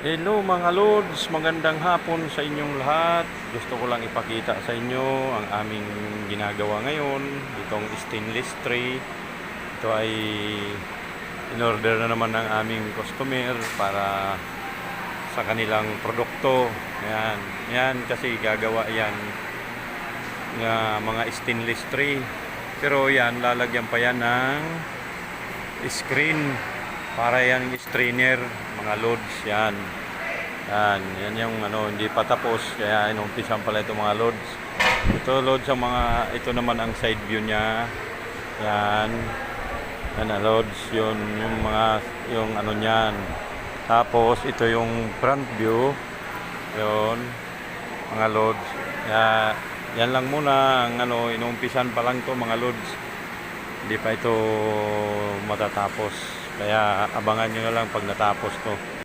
Hello mga Lods, magandang hapon sa inyong lahat. Gusto ko lang ipakita sa inyo ang aming ginagawa ngayon. Itong stainless tray. Ito ay in-order na naman ng aming customer para sa kanilang produkto. Yan, yan kasi gagawa yan ng mga stainless tray. Pero yan, lalagyan pa yan ng screen. Para yan strainer, mga Lods yan. Yan yung hindi pa tapos kaya inumpisan pala ito mga Lods. Ito Lods ang ito naman ang side view niya. Yan. Yan na Lods, yung niyan. Tapos ito yung front view. Yon, mga Lods. Yan lang muna ang inumpisan pa lang to mga Lods. Hindi pa ito matatapos. Kaya abangan nyo na lang pag natapos to.